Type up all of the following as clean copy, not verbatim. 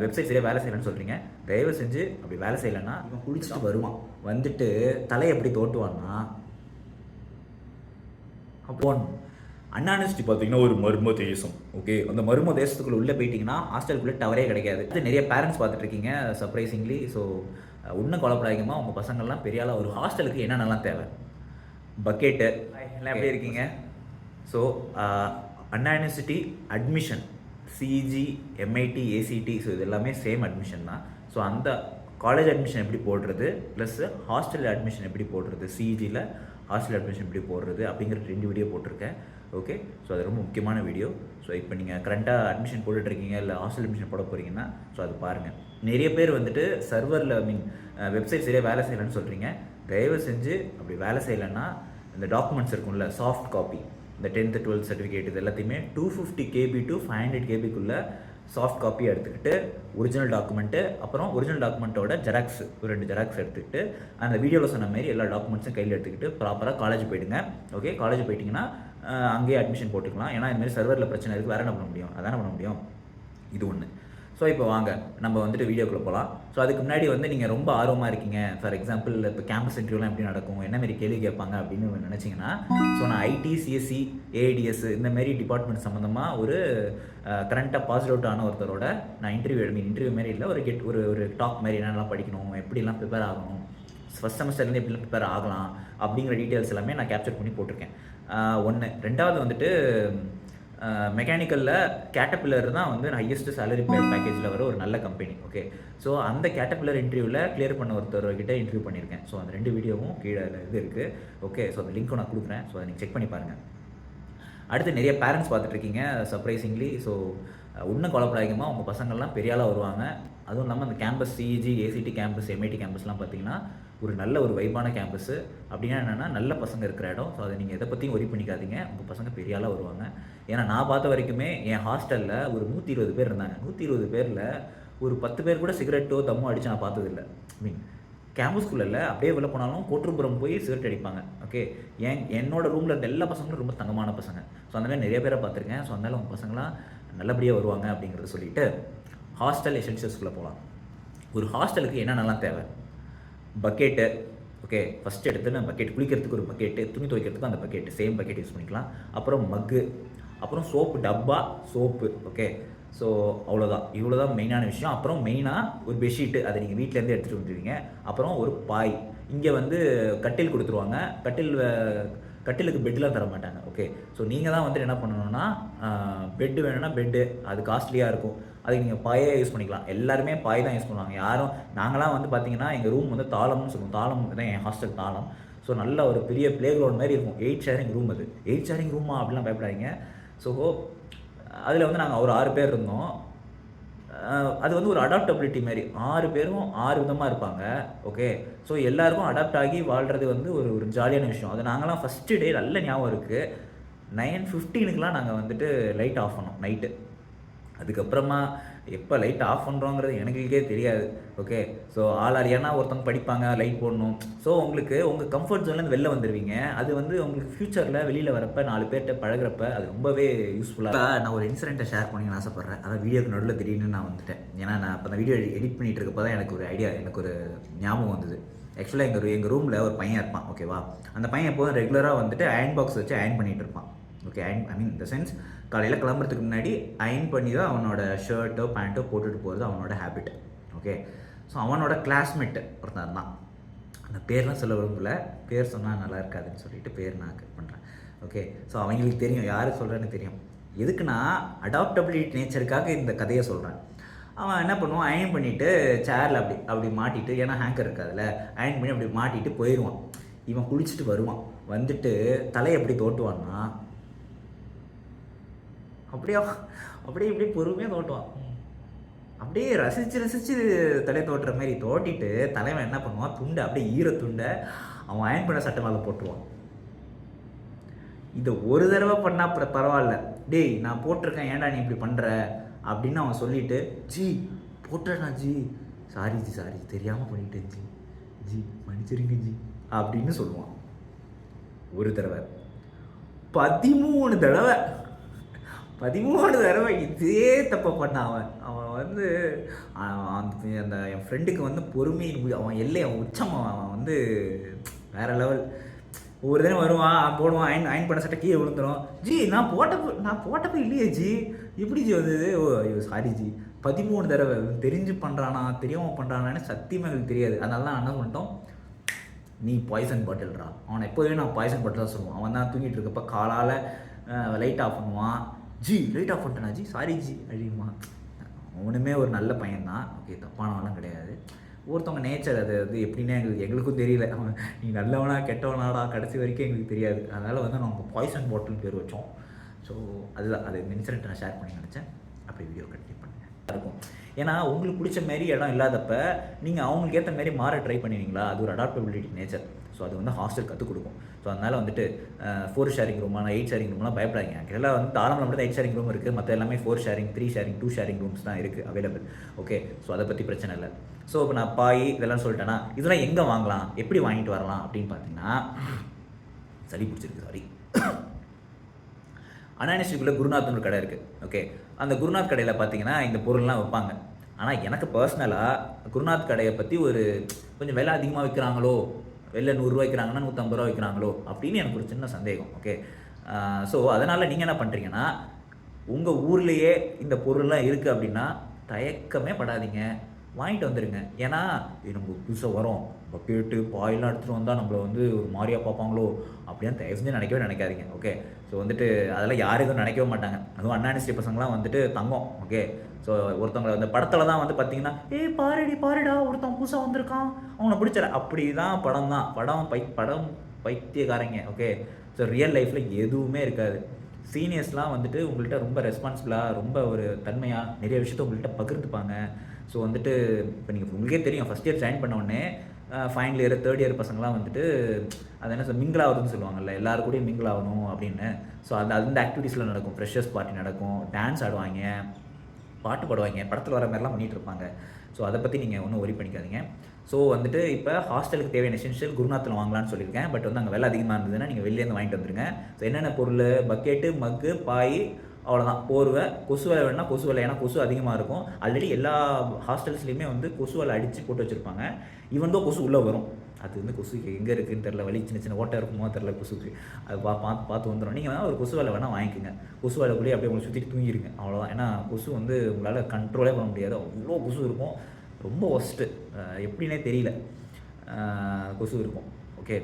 Website சரியாக வேலை செய்யலைன்னு சொல்கிறீங்க. தயவு செஞ்சு அப்படி வேலை செய்யலைன்னா இவன் குளிச்சுட்டு வருவான், வந்துட்டு தலையை எப்படி தோட்டுவான்னா அப்போ அன்ஆனஸ்டி பார்த்தீங்கன்னா ஒரு மர்ம தேசம். ஓகே, அந்த மர்ம தேசத்துக்குள்ளே உள்ளே போயிட்டீங்கன்னா ஹாஸ்டலுக்குள்ளே டவரே கிடைக்காது. அது நிறைய பேரண்ட்ஸ் பார்த்துட்டு இருக்கீங்க சர்ப்ரைசிங்லி. ஸோ ஒன்றும் கொலப்படாதீங்கம்மா, உங்கள் பசங்கள்லாம் பெரிய ஆளாக ஒரு ஹாஸ்டலுக்கு என்னென்னலாம் தேவை. பக்கெட்டு எல்லாம் எப்படி இருக்கீங்க? ஸோ அன்ஆனஸ்டி admission CEG MIT ACT, so இது எல்லாமே சேம் அட்மிஷன் தான். ஸோ அந்த காலேஜ் அட்மிஷன் எப்படி போடுறது ப்ளஸ் ஹாஸ்டல் அட்மிஷன் எப்படி போடுறது, சிஜியில் ஹாஸ்டல் அட்மிஷன் எப்படி போடுறது அப்படிங்கிற 2 வீடியோ போட்டிருக்கேன். ஓகே, ஸோ அது ரொம்ப முக்கியமான வீடியோ. ஸோ இப்போ நீங்கள் கரண்ட்டாக அட்மிஷன் போட்டுட்ருக்கீங்க இல்லை ஹாஸ்டல் அட்மிஷன் போட போகிறீங்கன்னா ஸோ அது பாருங்கள். நிறைய பேர் வந்துட்டு சர்வரில் வெப்சைட் சரியாக வேலை செய்யலைன்னு சொல்கிறீங்க. தயவு செஞ்சு அப்படி வேலை செய்யலைன்னா இந்த டாக்குமெண்ட்ஸ் இருக்கும்ல, சாஃப்ட் காப்பி, இந்த 10th 12th சர்டிஃபிகேட் இது எல்லாத்தையுமே 250 KB to 500 KBக்குள்ளே சாஃப்ட் காப்பி எடுத்துக்கிட்டு ஒரிஜினல் டாக்குமெண்ட்டு, அப்புறம் ஒரிஜினல் டாக்குமெண்ட்டோட ஜெராக்ஸ் ஒரு 2 ஜெராக்ஸ் எடுத்துக்கிட்டு அந்த வீடியோவில் சொன்ன மாதிரி எல்லா டாக்குமெண்ட்ஸும் கையில் எடுத்துக்கிட்டு ப்ராப்பராக காலேஜ் போயிடுங்க. ஓகே, காலேஜ் போயிட்டிங்கன்னா அங்கேயே அட்மிஷன் போட்டுக்கலாம். ஏன்னா இந்தமாதிரி சர்வரில் பிரச்சனை இருக்குது, வேறு என்ன பண்ண முடியும், அதான பண்ண முடியும். இது ஒன்று. ஸோ இப்போ வாங்க நம்ம வந்துட்டு வீடியோக்குள்ளே போகலாம். ஸோ அதுக்கு முன்னாடி வந்து நீங்கள் ரொம்ப ஆர்வமாக இருக்கீங்க, ஃபார் எக்ஸாம்பிள் இப்போ கேம்பஸ் இன்டர்வியூலாம் எப்படி நடக்கும், என்ன மாதிரி கேள்வி கேட்பாங்க அப்படின்னு நினச்சிங்கன்னா, ஸோ நான் ஐடி சிஎஸ்சி ஏஐடிஎஸ் இந்தமாரி டிபார்ட்மெண்ட் சம்மந்தமாக ஒரு கரண்ட்டாக பாஸ் அவுட் ஆன ஒருத்தரோட நான் இன்டர்வியூ மாரி இல்லை, ஒரு டாக் மாதிரி என்னென்னலாம் படிக்கணும், எப்படிலாம் ப்ரிப்பேர் ஆகணும், ஃபஸ்ட் செமஸ்டர்லேருந்து எப்படிலாம் ப்ரிப்பேர் ஆகலாம் அப்படிங்கிற டீட்டெயில்ஸ் எல்லாமே நான் கேப்சர் பண்ணி போட்டிருக்கேன். ஒன்று. ரெண்டாவது வந்துட்டு மெக்கானிக்கலில் கேட்டபில்லர் தான் வந்து ஹையஸ்ட் சேலரி பேக்கேஜில் வர ஒரு நல்ல கம்பெனி. ஓகே, ஸோ அந்த கேட்டபில்லர் இன்டர்வியூவில் கிளியர் பண்ண ஒருத்தர்கிட்ட இன்டர்வியூ பண்ணியிருக்கேன். ஸோ அந்த 2 வீடியோவும் கீழே இது இருக்குது. ஓகே, ஸோ அந்த லிங்க்கும் நான் கொடுக்குறேன். ஸோ அதை நீங்கள் செக் பண்ணி பாருங்கள். அடுத்து நிறைய பேரண்ட்ஸ் பார்த்துட்ருக்கீங்க சர்ப்ரைசிங்லி. ஸோ ஒன்றும் கொலப்படாதீங்கம்மா, உங்கள் பசங்கள்லாம் பெரிய ஆளாக வருவாங்க. அதுவும் இல்லாமல் அந்த campus CEG ACT campus MIT கேம்பஸ்லாம் பார்த்தீங்கன்னா ஒரு நல்ல ஒரு வைபான கேம்பஸ்ஸு. அப்படின்னா என்னென்னா நல்ல பசங்க இருக்கிற இடம். ஸோ அதை நீங்கள் எதை பற்றியும் ஒரி பண்ணிக்காதீங்க, உங்கள் பசங்க பெரிய ஆளாக வருவாங்க. ஏன்னா நான் பார்த்த வரைக்குமே என் ஹாஸ்டலில் ஒரு 120 பேர் இருந்தாங்க. 120 பேரில் ஒரு 10 பேர் கூட சிகரெட்டோ தம்மோ அடித்து நான் பார்த்ததில்லை. கேம்பஸ்குள்ளே அப்படியே வெளில போனாலும் கோட்டுப்புறம் போய் சிகரெட் அடிப்பாங்க. ஓகே, என்னோட ரூமில் இருந்த எல்லா பசங்களும் ரொம்ப தங்கமான பசங்க. ஸோ அந்த மாதிரி நிறைய பேரை பார்த்துருக்கேன். ஸோ அதனால் உங்கள் பசங்களாம் நல்லபடியாக வருவாங்க அப்படிங்கிறத சொல்லிவிட்டு ஹாஸ்டல் எசென்ஷியல்ஸ்குள்ளே போகலாம். ஒரு ஹாஸ்டலுக்கு என்னென்னலாம் தேவை. பக்கெட்டு. ஓகே, ஃபஸ்ட்டு எடுத்து நான் பக்கெட், குளிக்கிறதுக்கு ஒரு பக்கெட்டு, துணி துவைக்கிறதுக்கு அந்த பக்கெட்டு, சேம் பக்கெட் யூஸ் பண்ணிக்கலாம். அப்புறம் மக்கு, அப்புறம் சோப்பு டப்பா, சோப்பு. ஓகே, ஸோ அவ்வளோதான், இவ்வளோ தான் மெயினான விஷயம். அப்புறம் மெயினாக ஒரு பெட்ஷீட்டு, அதை நீங்கள் வீட்டிலேருந்து எடுத்துகிட்டு வந்துடுவீங்க. அப்புறம் ஒரு பாய். இங்கே வந்து கட்டில் கொடுத்துருவாங்க. கட்டிலுக்கு பெட்டெலாம் தர மாட்டாங்க. ஓகே, ஸோ நீங்கள் தான் வந்துட்டு என்ன பண்ணணும்னா, பெட்டு வேணும்னா பெட்டு, அது காஸ்ட்லியாக இருக்கும், அதுக்கு நீங்கள் பாயே யூஸ் பண்ணிக்கலாம். எல்லாருமே பாய் தான் யூஸ் பண்ணுவாங்க. யாரும் நாங்களாம் வந்து பார்த்தீங்கன்னா எங்கள் ரூம் வந்து தாளம்னு சொல்லுவோம். தாளம் தான் என் ஹாஸ்டல் தாளம். ஸோ நல்ல ஒரு பெரிய ப்ளே கிரவுண்ட் மாதிரி இருக்கும். 8 ஷேரிங் ரூம். அது 8 ஷேரிங் ரூமா அப்படிலாம் பயப்படாதீங்க. ஸோ அதில் வந்து நாங்கள் ஒரு 6 பேர் இருந்தோம். அது வந்து ஒரு அடாப்டபிலிட்டி மாதிரி, 6 பேரும் 6 விதமாக இருப்பாங்க. ஓகே, ஸோ எல்லாருக்கும் அடாப்ட் ஆகி வாழ்கிறது வந்து ஒரு ஜாலியான விஷயம். அது நாங்களாம் ஃபஸ்ட்டு டே நல்ல ஞாபகம் இருக்குது. 9:15 நாங்கள் வந்துட்டு லைட் ஆஃப் பண்ணோம் நைட்டு. அதுக்கப்புறமா எப்போ லைட் ஆஃப் பண்ணுறோங்கிறது எனக்குக்கே தெரியாது. ஓகே, ஸோ ஏன்னா ஒருத்தவங்க படிப்பாங்க, லைட் போடணும். ஸோ உங்களுக்கு உங்கள் கம்ஃபர்ட் ஜோன்லேருந்து வெளில வந்துடுவீங்க. அது வந்து உங்களுக்கு ஃப்யூச்சரில் வெளியில் வரப்போ 4 பேர்கிட்ட பழகிறப்ப அது ரொம்பவே யூஸ்ஃபுல்லாக. நான் ஒரு இன்சிடென்ட்டை ஷேர் பண்ணிங்கன்னு ஆசைப்பட்றேன். அதான் வீடியோக்கு நடுவில் திடீர்னு நான் வந்துட்டேன். ஏன்னா நான் இப்போ அந்த வீடியோ எடிட் பண்ணிகிட்டு இருக்கப்போ தான் எனக்கு ஒரு ஞாபகம் வந்தது. ஆக்சுவலாக எங்கள் ரூமில் ஒரு பையன் இருப்பான். ஓகேவா, அந்த பையன் எப்போதும் ரெகுலராக வந்துட்டு அயன் பாக்ஸ் வச்சு அயன் பண்ணிகிட்டு இருப்பான். ஓகே, இந்த சென்ஸ் காலையில் கிளம்புறதுக்கு முன்னாடி அயன் பண்ணி தான் அவனோட ஷர்ட்டோ பேண்ட்டோ போட்டுட்டு போகிறது அவனோட ஹேபிட். ஓகே, ஸோ அவனோட கிளாஸ்மேட்டு ஒருத்தன் தான். அந்த பேர்லாம் சொல்ல விரும்பல, பேர் சொன்னால் நல்லா இருக்காதுன்னு சொல்லிட்டு பேர் நான் கட் பண்ணுறேன். ஓகே, ஸோ அவங்களுக்கு தெரியும் யார் சொல்கிறேன்னு தெரியும். எதுக்குன்னா அடாப்டபிலிட்டி நேச்சருக்காக இந்த கதையை சொல்கிறேன். அவன் என்ன பண்ணுவான், அயன் பண்ணிவிட்டு சேரில் அப்படி மாட்டிட்டு, ஏன்னா ஹேங்கர் இருக்காதுல்ல, அயன் பண்ணி அப்படி மாட்டிட்டு போயிடுவான். இவன் குளிச்சுட்டு வருவான். வந்துட்டு தலையை எப்படி தோட்டுவான்னா அப்படியே இப்படி பொறுமையாக தோட்டுவான். அப்படியே ரசித்து தலையை தோட்டுற மாதிரி தோட்டிட்டு தலைவன் என்ன பண்ணுவான், துண்டை அப்படியே ஈரத்துண்டை அவன் அயன் பண்ண சட்டை மேலே போட்டுருவான். இதை ஒரு தடவை பண்ணால் அப்புறம் பரவாயில்ல, டேய் நான் போட்டிருக்கேன் ஏன்டா நீ இப்படி பண்ணுற அப்படின்னு அவன் சொல்லிவிட்டு, ஜி போட்டுறேண்ணா ஜி, சாரி தெரியாமல் பண்ணிட்டேன் ஜி மன்னிச்சிருங்க ஜி அப்படின்னு சொல்லுவான். ஒரு தடவை 13 தடவை 13 தடவை இதே தப்பை பண்ணான் அவன். அவன் வந்து அந்த என் ஃப்ரெண்டுக்கு வந்து பொறுமை, அவன் எல்லை, அவன் உச்சம், அவன் வந்து வேற லெவல். ஒவ்வொரு தினம் வருவான், போடுவான், அயன் பண்ண சட்டை கீழே விழுந்துடும். ஜி நான் போட்டப்போ இல்லையே ஜி, எப்படி ஜி வந்தது? ஓ ஐயோ சாரி ஜி. 13 தடவை தெரிஞ்சு பண்ணுறானா தெரியாமல் பண்ணுறானான்னு சத்தியமாக எங்களுக்கு தெரியாது. அதனால தான் என்ன பண்ணிட்டோம், நீ பாய்சன் பாட்டில்ரா. அவனை எப்போதுமே நான் பாய்சன் பாட்டில் தான் சொல்லுவான். அவன் தான் தூங்கிட்டு இருக்கப்ப காலால் லைட் ஆஃப் பண்ணுவான். ஜி லைட் ஆஃப் பண்ணிட்டேனா ஜி, சாரி ஜி அப்படிமா. அவனுமே ஒரு நல்ல பையன்தான், ஓகே, தப்பானவெல்லாம் கிடையாது. ஒருத்தவங்க நேச்சர் அது எப்படின்னா எங்களுக்கும் தெரியல. அவன் நீ நல்லவனா கெட்டவனாடா கடைசி வரைக்கும் எங்களுக்கு தெரியாது. அதனால் வந்து நம்ம பாய்சன் பாட்டில் பேர் வச்சோம். ஸோ அதுதான், அது இன்சிடென்ட் நான் ஷேர் பண்ணி நினச்சேன். அப்படி வீடியோ கண்டினியூ பண்ணுங்க இருக்கும். ஏன்னா உங்களுக்கு பிடிச்ச மாரி இடம் இல்லாதப்ப நீங்கள் அவங்களுக்கு ஏற்ற மாரி மாற ட்ரை பண்ணுவீங்களா? அது ஒரு அடாப்டபிலிட்டி நேச்சர். ஸோ அது வந்து ஹாஸ்டல் கற்றுக் கொடுக்கும். ஸோ அதனால் வந்துட்டு 4 ஷேரிங் ரூமான 8 ஷேரிங் ரூம்லாம் பயப்படாதீங்க. ஆக்சுவலாக வந்து தாராளமாக மட்டும் 8 ஷேரிங் ரூம் இருக்குது. மற்ற எல்லாமே 4 ஷேரிங், 3 ஷேரிங், 2 ஷேரிங் ரூம்ஸ் தான் இருக்குது அவைலபிள். ஓகே, ஸோ அதை பற்றி பிரச்சனை இல்லை. ஸோ இப்போ நான் பாய் இதெல்லாம் சொல்லிட்டேன்னா இதெல்லாம் எங்கே வாங்கலாம், எப்படி வாங்கிட்டு வரலாம் அப்படின்னு பார்த்தீங்கன்னா, சளி பிடிச்சிருக்கு சாரி. அனானிஸ்டிக்குள்ளே குருநாத்னு ஒரு கடை இருக்குது. ஓகே, அந்த குருநாத் கடையில் பார்த்தீங்கன்னா இந்த பொருள்லாம் வைப்பாங்க. ஆனால் எனக்கு பர்சனலாக குருநாத் கடையை பற்றி ஒரு கொஞ்சம் விலை அதிகமாக விற்கிறாங்களோ, வெளில 100 ரூபா விற்கிறாங்கன்னா 150 ரூபா விற்கிறாங்களோ அப்படின்னு எனக்கு ஒரு சின்ன சந்தேகம். ஓகே, ஸோ அதனால் நீங்கள் என்ன பண்ணுறீங்கன்னா, உங்கள் ஊர்லேயே இந்த பொருள்லாம் இருக்குது அப்படின்னா தயக்கமே படாதீங்க, வாங்கிட்டு வந்துடுங்க. ஏன்னா நம்ம புதுசாக வரோம், பக்கெட்டு பாயெல்லாம் எடுத்துகிட்டு வந்தால் நம்மளை வந்து ஒரு மாதிரியாக பார்ப்பாங்களோ அப்படின்னு தயவு செஞ்சு நினைக்காதீங்க. ஓகே, ஸோ வந்துட்டு அதெல்லாம் யாரும் எதுவும் நினைக்கவே மாட்டாங்க. அதுவும் அன்னானிஸ்டி பசங்களாம் வந்துட்டு தங்கம். ஓகே, ஸோ ஒருத்தவங்களை அந்த படத்தில் தான் வந்து பார்த்தீங்கன்னா பாருடா ஒருத்தன் புதுசாக வந்திருக்கான் அவனை பிடிச்சல, அப்படி தான் படம் தான். படம் பைத்தியக்காரங்க. ஓகே, ஸோ ரியல் லைஃப்பில் எதுவுமே இருக்காது. சீனியர்ஸ்லாம் வந்துட்டு உங்கள்கிட்ட ரொம்ப ரெஸ்பான்சிபிளாக, ரொம்ப ஒரு தன்மையாக நிறைய விஷயத்த உங்கள்கிட்ட பகிர்ந்துப்பாங்க. ஸோ வந்துட்டு இப்போ நீங்கள் உங்களுக்கே தெரியும், ஃபஸ்ட் இயர் ஜாயின் பண்ண உடனே ஃபைனல் இயர், தேர்ட் இயர் பசங்களாம் வந்துட்டு அது என்ன மிங்கிள் ஆகுதுன்னு சொல்லுவாங்கல்ல, எல்லாரும் கூடயும் மிங்கிள் ஆகணும் அப்படின்னு. ஸோ அந்த ஆக்டிவிட்டீஸில் நடக்கும். ஃப்ரெஷர்ஸ் பார்ட்டி நடக்கும், டான்ஸ் ஆடுவாங்க, பாட்டு பாடுவாங்க, படத்தில் வர மாதிரிலாம் பண்ணிகிட்டு இருப்பாங்க. ஸோ அதை பற்றி நீங்கள் ஒன்றும் ஒரி பண்ணிக்காதீங்க. ஸோ வந்துட்டு இப்போ ஹாஸ்டலுக்கு தேவையான எசென்ஷியல் குருநாத்தில் வாங்கலாம்னு சொல்லியிருக்கேன். பட் வந்து அங்கே விலை அதிகமாக இருந்ததுன்னா நீங்கள் வெளிலேருந்து வாங்கிட்டு வந்துருங்க. ஸோ என்னென்ன பொருள், பக்கெட்டு, மக்கு, பாய், அவ்வளோதான். போர்வை, கொசு வலை வேணுன்னா கொசு வலை, ஏன்னா கொசு அதிகமாக இருக்கும். ஆல்ரெடி எல்லா ஹாஸ்டல்ஸ்லேயுமே வந்து கொசு வலை அடித்து போட்டு வச்சுருப்பாங்க. ஈவன் தான் கொசு உள்ளே வரும், அது வந்து கொசு எங்கே இருக்குதுன்னு தெரில, வலி சின்ன ஓட்டை இருக்குமோ தெரில கொசுக்கு, அது பார்த்து வந்துடும். நீங்கள் வேணால் ஒரு கொசு வலை வேணால் வாங்கிக்கோங்க. கொசு வலைக்குள்ளேயே அப்படியே உங்களை சுற்றிட்டு தூங்கிடுங்க, அவ்வளோதான். ஏன்னா கொசு வந்து உங்களால் கண்ட்ரோலே பண்ண முடியாது, அவ்வளோ கொசு இருக்கும். ரொம்ப ஒஸ்ட்டு, எப்படின்னே தெரியல, கொசு இருக்கும். ஓகே,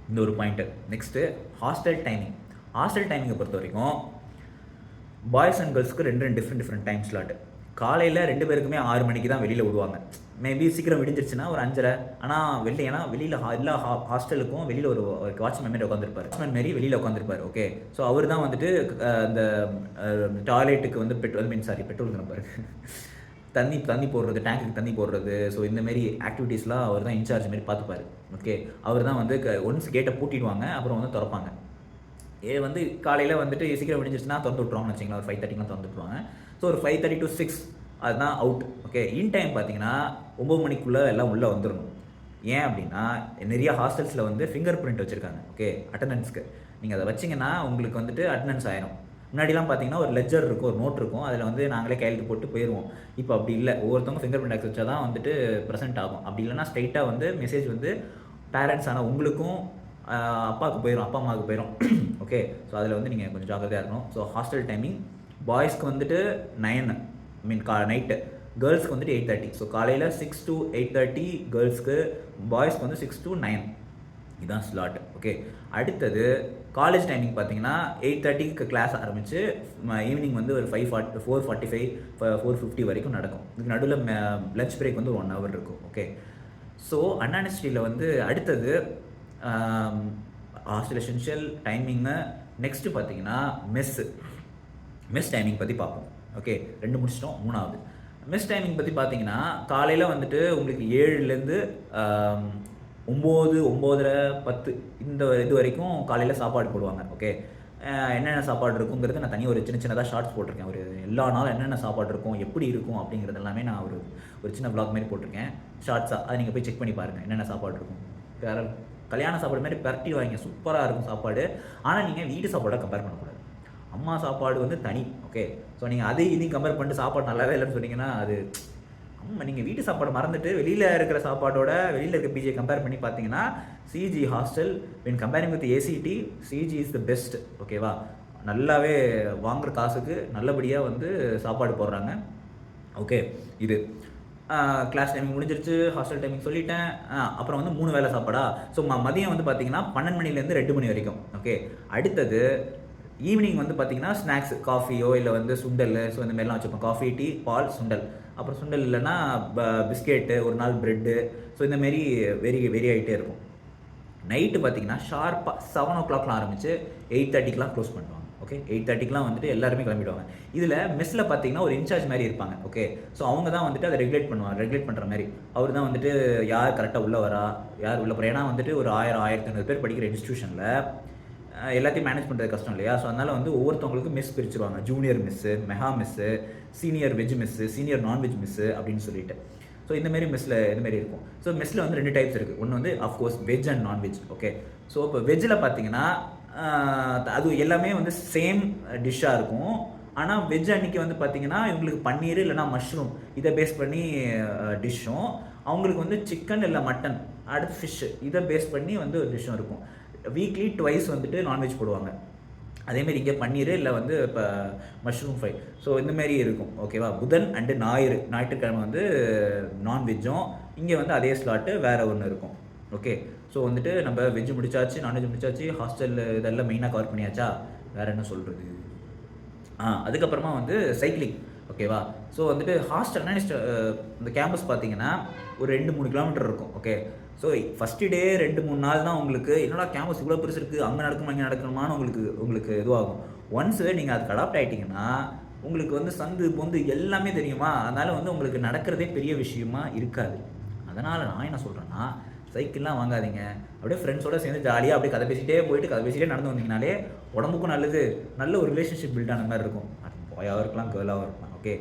இந்த ஒரு பாயிண்ட்டு. நெக்ஸ்ட்டு ஹாஸ்டல் டைமிங்கை பொறுத்த வரைக்கும் பாய்ஸ் அண்ட் கேர்ள்ஸ்க்கு ரெண்டு டிஃப்ரெண்ட் டைம் ஸ்லாட்டு. காலையில் 2 பேருக்குமே 6 மணிக்கு தான் வெளியில் விடுவாங்க. மேபி சீக்கிரம் விடிஞ்சிருச்சுன்னா ஒரு 5:30. ஆனால் ஏன்னா வெளியில் எல்லா ஹாஸ்டலுக்கும் வெளியில் ஒரு வாட்ச்மேன் மாரி உட்காந்துருப்பார். வாட்ச்மேன் மாரி வெளியில் உட்காந்துருப்பார். ஓகே, ஸோ அவர் தான் வந்துட்டு அந்த டாய்லெட்டுக்கு வந்து பெட்ரோல் பாரு தண்ணி போடுறது, டேங்க்குக்கு தண்ணி போடுறது, ஸோ இந்தமாரி ஆக்டிவிட்டீஸ்லாம் அவர் தான் இன்சார்ஜ் மாரி பார்த்துப்பார். ஓகே, அவர் தான் வந்து ஒன்ஸ் கேட்டை பூட்டிடுவாங்க, அப்புறம் வந்து திறப்பாங்க. வந்து காலையில் வந்துட்டு சீக்கிரம் விடிஞ்சிருச்சுன்னா திறந்து விட்ருவாங்கன்னு வச்சிங்களா, ஒரு 5:30லாம் திறந்து விட்ருவாங்க. ஸோ ஒரு 5:30 to 6 அதுதான் அவுட். ஓகே, இன் டைம் பார்த்தீங்கன்னா 9 மணிக்குள்ளே எல்லாம் உள்ளே வந்துடணும். ஏன் அப்படின்னா நிறைய ஹாஸ்டல்ஸில் வந்து ஃபிங்கர் பிரிண்ட் வச்சுருக்காங்க. ஓகே, அட்டண்டன்ஸ்க்கு நீங்கள் அதை வச்சிங்கன்னா உங்களுக்கு வந்துட்டு அட்டண்டன்ஸ் ஆயிரும். முன்னாடிலாம் பார்த்தீங்கன்னா ஒரு லெஜர் இருக்கும், ஒரு நோட் இருக்கும், அதில் வந்து நாங்களே கையெழுத்து போட்டு போயிடுவோம். இப்போ அப்படி இல்லை, ஒவ்வொருத்தவங்க ஃபிங்கர் பிரிண்ட் வச்சா தான் வந்துட்டு ப்ரெசென்ட் ஆகும். அப்படி இல்லைனா ஸ்ட்ரைட்டாக வந்து மெசேஜ் வந்து பேரண்ட்ஸ் ஆனால் உங்களுக்கும் அப்பாவுக்கு போயிடும், அப்பா அம்மாவுக்கு போயிடும். ஓகே, ஸோ அதில் வந்து நீங்கள் கொஞ்சம் ஜாக்கிரதையாக இருக்கணும். ஸோ ஹாஸ்டல் டைமிங் பாய்ஸ்க்கு வந்துட்டு 9 நைட்டு, கேர்ள்ஸ்க்கு வந்துட்டு 8:30. ஸோ காலையில் 6 to 8:30 கேர்ள்ஸ்க்கு, பாய்ஸ்க்கு வந்து 6 to 9, இதுதான் ஸ்லாட். ஓகே, அடுத்தது காலேஜ் டைமிங் பார்த்தீங்கன்னா 8:30க்கு கிளாஸ் ஆரம்பித்து ஈவினிங் வந்து ஒரு 4:45 4:50 வரைக்கும் நடக்கும். இதுக்கு நடுவில் லஞ்ச் பிரேக் வந்து 1 hour இருக்கும். ஓகே, ஸோ அன்னானிஸ்டியில் வந்து அடுத்தது ஹாஸ்டல் எசென்ஷியல் டைமிங்கு. நெக்ஸ்ட்டு பார்த்தீங்கன்னா மெஸ் டைமிங் பற்றி பார்ப்போம். ஓகே, 2 முடிச்சிட்டோம், 3வது மெஸ் டைமிங் பற்றி பார்த்தீங்கன்னா காலையில் வந்துட்டு உங்களுக்கு 7லேருந்து 9, 9:30, 10 இந்த இது வரைக்கும் காலையில் சாப்பாடு போடுவாங்க. ஓகே, என்னென்ன சாப்பாடு இருக்குங்கிறது நான் தனியாக ஒரு சின்னதாக ஷார்ட்ஸ் போட்டிருக்கேன். ஒரு எல்லா நாளும் என்னென்ன சாப்பாடு இருக்கும், எப்படி இருக்கும் அப்படிங்கிறது எல்லாமே நான் ஒரு சின்ன வ்ளாக் மாதிரி போட்டிருக்கேன் ஷார்ட்ஸாக. அதை நீங்கள் போய் செக் பண்ணி பாருங்கள் என்னென்ன சாப்பாடு இருக்கும். கல்யாண சாப்பாடு மாதிரி பரட்டி வாங்க, சூப்பராக இருக்கும் சாப்பாடு. ஆனால் நீங்கள் வீட்டு சாப்பாடை கம்பேர் பண்ணக்கூடாது. அம்மா சாப்பாடு வந்து தனி. ஓகே, ஸோ நீங்கள் அதையும் இதையும் கம்பேர் பண்ணிட்டு சாப்பாடு நல்லாவே இல்லைன்னு சொன்னீங்கன்னா அது ஆமாம். நீங்கள் வீட்டு சாப்பாடு மறந்துட்டு வெளியில் இருக்கிற சாப்பாடோட வெளியில் இருக்க பிஜியை கம்பேர் பண்ணி பார்த்தீங்கன்னா CG hostel when comparing with ACT CG is the best. ஓகேவா, நல்லாவே வாங்குகிற காசுக்கு நல்லபடியாக வந்து சாப்பாடு போடுறாங்க. ஓகே, இது கிளாஸ் டைமிங் முடிஞ்சிருச்சு, ஹாஸ்டல் டைமிங் சொல்லிட்டேன். அப்புறம் வந்து 3 வேளை சாப்பாடா. ஸோ மதியம் வந்து பார்த்தீங்கன்னா 12 மணிலேருந்து 2 மணி வரைக்கும். ஓகே, அடுத்தது ஈவினிங் வந்து பார்த்தீங்கன்னா ஸ்நாக்ஸ், காஃபியோ இல்லை வந்து சுண்டல், ஸோ இந்த மாதிரிலாம் வச்சுப்போம். காஃபி, டீ, பால், சுண்டல். அப்புறம் சுண்டல் இல்லைன்னா பிஸ்கெட்டு, ஒரு நாள் ப்ரெட்டு. ஸோ இந்தமாரி வெரி ஆகிட்டே இருக்கும். நைட்டு பார்த்தீங்கன்னா ஷார்ப்பாக 7 o'clockலாம் ஆரம்பித்து 8:30க்கெலாம் க்ளோஸ் பண்ணுவாங்க. ஓகே, 8:30க்கெலாம் வந்துட்டு எல்லாருமே கிளம்பிடுவாங்க. இதில் மெஸ்ஸில் பார்த்தீங்கன்னா ஒரு இன்சார்ஜ் மாதிரி இருப்பாங்க. ஓகே, ஸோ அவங்க தான் வந்துட்டு அதை ரெகுலேட் பண்ணுற மாதிரி. அவர் தான் வந்துட்டு யார் கரெக்டாக உள்ளே வரா, யார் உள்ளே போகிறா. ஏன்னா வந்துட்டு ஒரு 1000-1500 பேர் படிக்கிற இன்ஸ்டியூஷனில் எல்லாத்தையும் மேனேஜ் பண்ணுறது கஷ்டம் இல்லையா. ஸோ அதனால் வந்து ஒவ்வொருத்தவங்களுக்கும் மெஸ் பிரிச்சுருவாங்க. Junior mess, mega mess, senior veg mess, senior non veg mess அப்படின்னு சொல்லிட்டு. ஸோ இந்தமாரி மெஸ்ஸில் இதுமாரி இருக்கும். ஸோ மெஸ்ஸில் வந்து 2 டைப்ஸ் இருக்குது. ஒன்று வந்து of course veg and non veg. Okay, so இப்போ வெஜ்ஜில் பார்த்தீங்கன்னா அது எல்லாமே வந்து சேம் டிஷ்ஷாக இருக்கும். ஆனால் வெஜ் அன்றைக்கி வந்து பார்த்தீங்கன்னா இவங்களுக்கு பன்னீர் இல்லைனா மஷ்ரூம் இதை பேஸ் பண்ணி டிஷ்ஷும், அவங்களுக்கு வந்து சிக்கன் இல்லை மட்டன், அடுத்து ஃபிஷ்ஷு இதை பேஸ் பண்ணி வந்து ஒரு டிஷ்ஷும் இருக்கும். வீக்லி ட்வைஸ் வந்துட்டு நான்வெஜ் போடுவாங்க. அதேமாரி இங்கே பன்னீர் இல்லை வந்து இப்போ மஷ்ரூம் ஃப்ரை. ஸோ இந்தமாரி இருக்கும். ஓகேவா, புதன் அண்டு ஞாயிற்றுக்கிழமை வந்து நான்வெஜ்ஜும், இங்கே வந்து அதே ஸ்லாட்டு வேறு ஒன்று இருக்கும். ஓகே, ஸோ வந்துட்டு நம்ம வெஜ் முடிச்சாச்சு, நான்வெஜ் முடிச்சாச்சு, ஹாஸ்டலில் இதெல்லாம் மெயினாக கவர் பண்ணியாச்சா, வேறு என்ன சொல்கிறது. அதுக்கப்புறமா வந்து சைக்கிளிங். ஓகேவா, ஸோ வந்துட்டு ஹாஸ்டல்னா இந்த கேம்பஸ் பார்த்தீங்கன்னா ஒரு 2-3 கிலோமீட்டர் இருக்கும். ஓகே, ஸோ ஃபஸ்ட்டு டே 2-3 நாள் தான் உங்களுக்கு என்னடா கேம்பஸ் இவ்வளோ பெருசு இருக்குது, அங்கே நடக்கணுமா இங்கே நடக்கணுமான்னு உங்களுக்கு இதுவாகும். ஒன்ஸு நீங்கள் அதுக்கு அடாப்ட் ஆகிட்டிங்கன்னா உங்களுக்கு வந்து சந்து பொந்து எல்லாமே தெரியுமா. அதனால் வந்து உங்களுக்கு நடக்கிறதே பெரிய விஷயமா இருக்காது. அதனால் நான் என்ன சொல்கிறேன்னா, சைக்கிள்லாம் வாங்காதீங்க. அப்படியே ஃப்ரெண்ட்ஸோடு சேர்ந்து ஜாலியாக அப்படியே கதை பேசிகிட்டே நடந்து வந்தீங்கனாலே உடம்புக்கும் நல்லது, நல்ல ஒரு ரிலேஷன்ஷிப் பில்ட் ஆன மாதிரி இருக்கும். அது பாயாகவும் இருக்கலாம், கேர்ளாகவும் இருக்கலாம். ஓகே,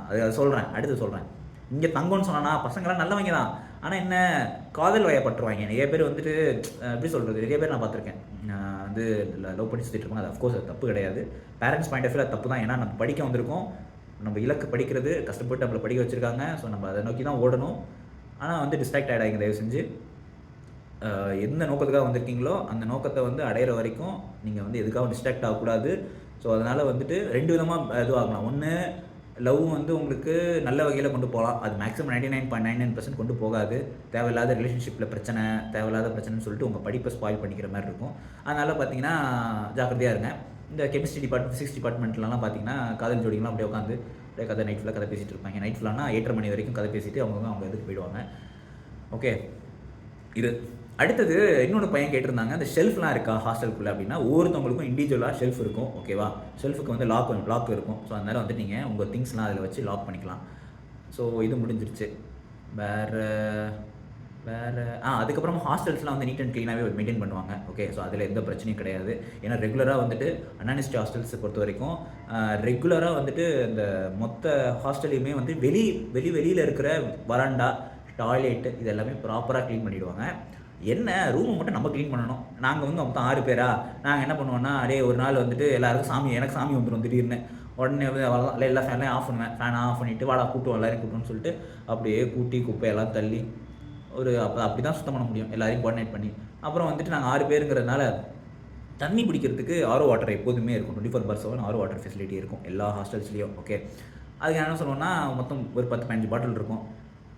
அது சொல்கிறேன், அடுத்து சொல்கிறேன். இங்கே தங்கம்னு சொன்னா பசங்களாம் நல்லவங்க தான், ஆனால் என்ன காதல் வயப்பட்டுருவாங்க. நிறைய பேர் வந்துட்டு எப்படி சொல்கிறது, நிறைய பேர் நான் பார்த்துருக்கேன் வந்து லவ் பண்ணி சுற்றிட்டு இருப்பாங்க. அது அஃப்கோர்ஸ் அது தப்பு கிடையாது. பேரண்ட்ஸ் பாயிண்ட் ஆஃப் வியூ அது தப்பு தான். ஏன்னா நம்ம படிக்க வந்திருக்கோம், நம்ம இலக்கு படிக்கிறது, கஷ்டப்பட்டு நம்மளை படிக்க வச்சுருக்காங்க. ஸோ நம்ம அதை நோக்கி தான் ஓடணும். ஆனால் வந்து டிஸ்ட்ராக்ட் ஆகிடாங்க தயவு செஞ்சு. எந்த நோக்கத்துக்காக வந்திருக்கீங்களோ அந்த நோக்கத்தை வந்து அடையிற வரைக்கும் நீங்கள் வந்து எதுக்காகவும் டிஸ்ட்ராக்ட் ஆகக்கூடாது. ஸோ அதனால் வந்துட்டு 2 விதமாக இதுவாகலாம். ஒன்று, லவ் வந்து உங்களுக்கு நல்ல வகையில் கொண்டு போகலாம். அது மேக்ஸிமம் 99.99% கொண்டு போகாது. தேவையில்லாத ரிலேஷன்ஷிப்பில் தேவையில்லாத பிரச்சனைன்னு சொல்லிட்டு உங்கள் படிப்பை ஸ்பாயில் பண்ணிக்கிற மாதிரி இருக்கும். அதனால் பார்த்தீங்கன்னா ஜாக்கிரதையாக இருங்க. இந்த கெமிஸ்ட்ரி டிபார்ட்மெண்ட், ஃபிசிக்ஸ் டிபார்ட்மெண்ட்லாம் பார்த்தீங்கன்னா காதல் ஜோடிங்களாம் அப்படியே உட்காந்து அப்படியே கதை நைட் ஃபுல்லாக கதை பேசிகிட்டு இருப்பாங்க. நைட் ஃபுல்லானா 8:30 மணி வரைக்கும் கதை பேசிட்டு அவங்க இதுக்கு போயிடுவாங்க. ஓகே, இது அடுத்தது இன்னொன்று பையன் கேட்டிருந்தாங்க, அந்த ஷெல்ஃப்லாம் இருக்கா ஹாஸ்டலுக்குள்ளே அப்படின்னா. ஒவ்வொருத்தவங்களுக்கும் இண்டிவிஜுவலாக ஷெல்ஃப் இருக்கும். ஓகேவா, ஷெல்ஃபுக்கு வந்து லாக் இருக்கும். ஸோ அதனால் வந்து நீங்கள் உங்கள் திங்ஸ்லாம் அதில் வச்சு லாக் பண்ணிக்கலாம். ஸோ இது முடிஞ்சிருச்சு. வேறு அதுக்கப்புறமா ஹாஸ்டல்ஸ்லாம் வந்து நீட் அண்ட் க்ளீனாகவே மெயின்டைன் பண்ணுவாங்க. ஓகே, ஸோ அதில் எந்த பிரச்சனையும் கிடையாது. ஏன்னா ரெகுலராக வந்துட்டு அன்யூனிவர்சிட்டி ஹாஸ்டல்ஸை பொறுத்த வரைக்கும் ரெகுலராக வந்துட்டு இந்த மொத்த ஹாஸ்டல்லையுமே வந்து வெளியில் இருக்கிற வராண்டா, டாய்லெட்டு இது எல்லாமே ப்ராப்பராக க்ளீன் பண்ணிவிடுவாங்க. என்ன ரூமை மட்டும் நம்ம க்ளீன் பண்ணணும். நாங்கள் வந்து மொத்தம் 6 பேரா, நாங்கள் என்ன பண்ணுவோன்னா, அப்படியே ஒரு நாள் வந்துட்டு எல்லாருக்கும் எனக்கு சாமி வந்துடும் திடீர்னு. உடனே எல்லா ஃபேன்லையும் ஆஃப் பண்ணுவேன். ஃபேனை ஆஃப் பண்ணிவிட்டு வாடா கூட்டுவோம், எல்லாரையும் கூட்டணும்னு சொல்லிட்டு அப்படியே கூட்டி குப்பையெல்லாம் தள்ளி அப்படி தான் சுத்தம் பண்ண முடியும், எல்லாரையும் கோஆர்டினேட் பண்ணி. அப்புறம் வந்துட்டு நாங்கள் 6 பேருங்கிறதுனால தண்ணி பிடிக்கிறதுக்கு ஆரோ வாட்டர் எப்போதுமே இருக்கும். 24/7 ஆரோ வாட்டர் ஃபெசிலிட்டி இருக்கும் எல்லா ஹாஸ்டல்ஸ்லேயும். ஓகே, அதுக்கு என்ன சொல்லுவோன்னா, மொத்தம் ஒரு 10-15 பாட்டில் இருக்கும்.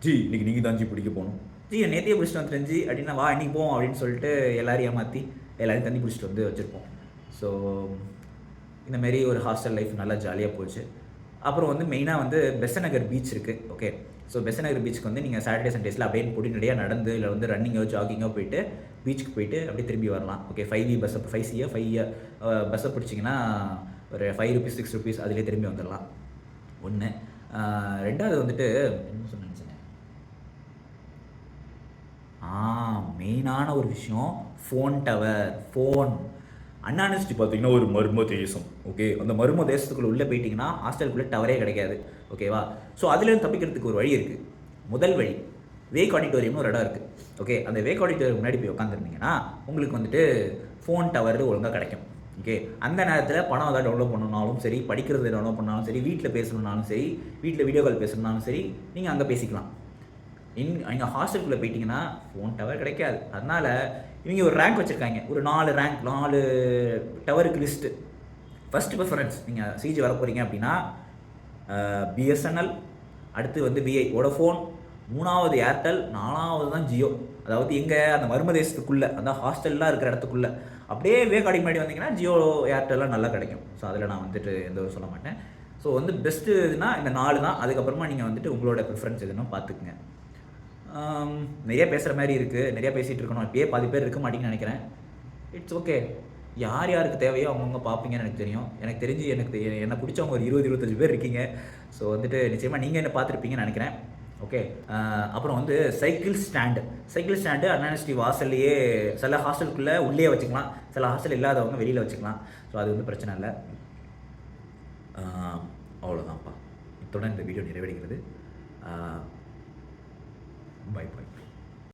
ஜி இன்றைக்கி நீங்கள் தான் ஜி பிடிக்க போகணும், ஜி நேற்றையே பிடிச்சிட்டு வந்துட்டேன் ஜி அப்படின்னா, வா இன்றைக்கி போவோம் அப்படின்னு சொல்லிட்டு எல்லாரையும் ஏமாற்றி எல்லாரையும் தண்ணி பிடிச்சிட்டு வந்து வச்சுருப்போம். ஸோ இந்தமாரி ஒரு ஹாஸ்டல் லைஃப் நல்லா ஜாலியாக போச்சு. அப்புறம் வந்து மெயினாக வந்து பெசன்ட் நகர் பீச் இருக்குது. ஓகே, ஸோ பெசன்ட் நகர் பீச்சுக்கு வந்து நீங்கள் சாட்டர்டே சண்டேஸில் அப்படியே பொடிநடையாக நடந்து இல்லை வந்து ரன்னிங்கோ ஜாகிங்கோ போயிட்டு பீச்சுக்கு போயிட்டு அப்படியே திரும்பி வரலாம். ஓகே, 5 பஸ்ஸை பிடிச்சிங்கன்னா ஒரு 5 rupees 6 rupees அதிலே திரும்பி வந்துடலாம். ஒன்று. ரெண்டாவது வந்துட்டு என்ன சொன்னேன், மெயினான ஒரு விஷயம் ஃபோன் டவர். அன்யூனிவர்சிட்டி பார்த்தீங்கன்னா ஒரு மர்ம தேசம். ஓகே, அந்த மர்ம தேசத்துக்குள்ளே உள்ளே போயிட்டிங்கன்னா ஹாஸ்டலுக்குள்ளே டவரே கிடைக்காது. ஓகேவா, ஸோ அதுலேருந்து தப்பிக்கிறதுக்கு ஒரு வழி இருக்குது. முதல் வழி, வேக் ஆடிட்டோரியம்னு ஒரு இடம் இருக்குது. ஓகே, அந்த வேக் ஆடிட்டோரியம் முன்னாடி போய் உட்காந்துருந்தீங்கன்னா உங்களுக்கு வந்துட்டு ஃபோன் டவர் ஒழுங்காக கிடைக்கும். ஓகே, அந்த நேரத்தில் படம் ஏதாவது டவுன்லோட் பண்ணணுனாலும் சரி, படிக்கிறது டவுன்லோட் பண்ணாலும் சரி, வீட்டில் பேசணுன்னாலும் சரி, வீட்டில் வீடியோ கால் பேசணுன்னாலும் சரி, நீங்கள் அங்கே பேசிக்கலாம். நீங்கள் ஹாஸ்டலுக்குள்ளே போயிட்டீங்கன்னா ஃபோன் டவர் கிடைக்காது. அதனால் இவங்க ஒரு ரேங்க் வச்சுருக்காங்க, ஒரு 4 டவருக்கு லிஸ்ட்டு. ஃபஸ்ட்டு ப்ரிஃபரன்ஸ் நீங்கள் சிஜி வர போகிறீங்க அப்படின்னா பிஎஸ்என்எல், அடுத்து வந்து விஐ வோடஃபோன், 3வது ஏர்டெல், 4வது தான் ஜியோ. அதாவது எங்கே அந்த மர்ம தேசத்துக்குள்ளே, அதான் ஹாஸ்டல்லாம் இருக்கிற இடத்துக்குள்ளே அப்படியே வேகாடி முன்னாடி வந்தீங்கன்னா ஜியோ ஏர்டெல்லாம் நல்லா கிடைக்கும். ஸோ அதில் நான் வந்துட்டு எந்த ஒரு சொல்ல மாட்டேன். ஸோ வந்து பெஸ்ட்டு இதுனா இந்த 4 தான். அதுக்கப்புறமா நீங்கள் வந்துட்டு உங்களோட ப்ரிஃபரன்ஸ் எதுனா பார்த்துக்குங்க. நிறைய பேசுகிற மாதிரி இருக்குது, நிறையா பேசிகிட்டு இருக்கணும். இப்போயே பாதி பேர் இருக்க மாட்டீங்கன்னு நினைக்கிறேன். It's okay. யார் யாருக்கு தேவையோ அவங்கவுங்க பார்ப்பீங்கன்னு எனக்கு தெரியும். எனக்கு தெரிஞ்சு என்னை பிடிச்சவங்க ஒரு 20-25 பேர் இருக்கீங்க. ஸோ வந்துட்டு நிச்சயமாக நீங்கள் என்ன பார்த்துருப்பீங்கன்னு நினைக்கிறேன். ஓகே, அப்புறம் வந்து சைக்கிள் ஸ்டாண்டு அண்ணா யூனிவர்சிட்டி வாசல்லையே, சில ஹாஸ்டலுக்குள்ளே உள்ளே வச்சுக்கலாம், சில ஹாஸ்டல் இல்லாதவங்க வெளியில் வச்சுக்கலாம். ஸோ அது வந்து பிரச்சனை இல்லை. அவ்வளோதான்ப்பா. இத்துடன் இந்த வீடியோ நிறைவடைகிறது.